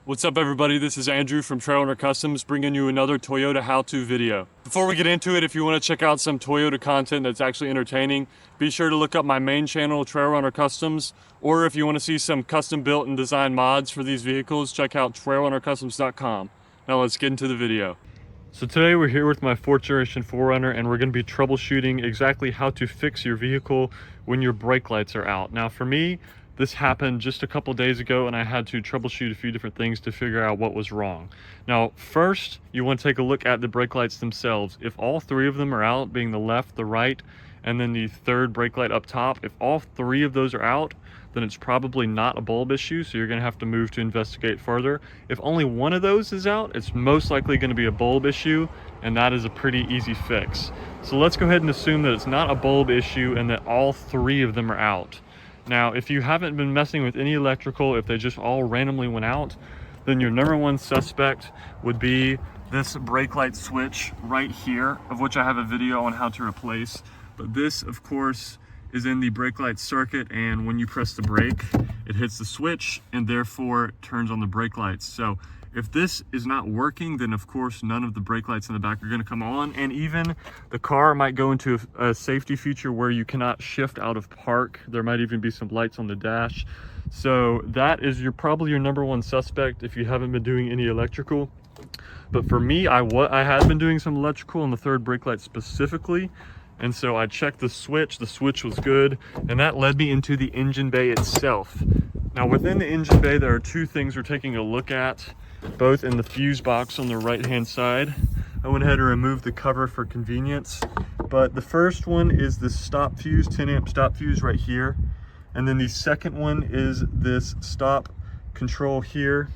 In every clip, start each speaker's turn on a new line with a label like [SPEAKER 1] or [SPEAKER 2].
[SPEAKER 1] What's up everybody, this is Andrew from 4Runner Customs bringing you another Toyota how-to video. Before we get into it, if you want to check out some Toyota content that's actually entertaining, be sure to look up my main channel, 4Runner Customs, or if you want to see some custom built and designed mods for these vehicles, check out 4runnercustoms.com. Now let's get into the video. So today we're here with my 4th generation 4Runner and we're going to be troubleshooting exactly how to fix your vehicle when your brake lights are out. Now for me, this happened just a couple days ago and I had to troubleshoot a few different things to figure out what was wrong. Now, first, you want to take a look at the brake lights themselves. If all three of them are out, being the left, the right, and then the third brake light up top, if all three of those are out, then it's probably not a bulb issue, so you're going to have to move to investigate further. If only one of those is out, it's most likely going to be a bulb issue, and that is a pretty easy fix. So let's go ahead and assume that it's not a bulb issue and that all three of them are out. Now, if you haven't been messing with any electrical, if they just all randomly went out, then your number one suspect would be this brake light switch right here, of which I have a video on how to replace. But this, of course, is in the brake light circuit, and when you press the brake, it hits the switch and therefore turns on the brake lights. So if this is not working, then of course none of the brake lights in the back are going to come on, and even the car might go into a safety feature where you cannot shift out of park. There might even be some lights on the dash. So that is probably your number one suspect if you haven't been doing any electrical. But for me, I had been doing some electrical on the third brake light specifically, and so I checked the switch was good, and that led me into the engine bay itself. Now within the engine bay, there are two things we're taking a look at, both in the fuse box on the right hand side. I went ahead and removed the cover for convenience, but the first one is this stop fuse, 10 amp stop fuse right here. And then the second one is this stop control here.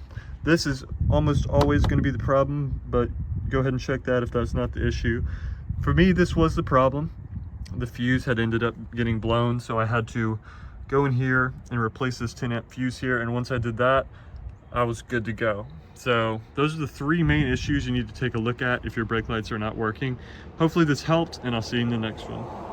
[SPEAKER 1] This is almost always going to be the problem, but go ahead and check that if that's not the issue. For me, this was the problem. The fuse had ended up getting blown, so I had to go in here and replace this 10 amp fuse here, and once I did that, I was good to go. So those are the three main issues you need to take a look at if your brake lights are not working. Hopefully this helped, and I'll see you in the next one.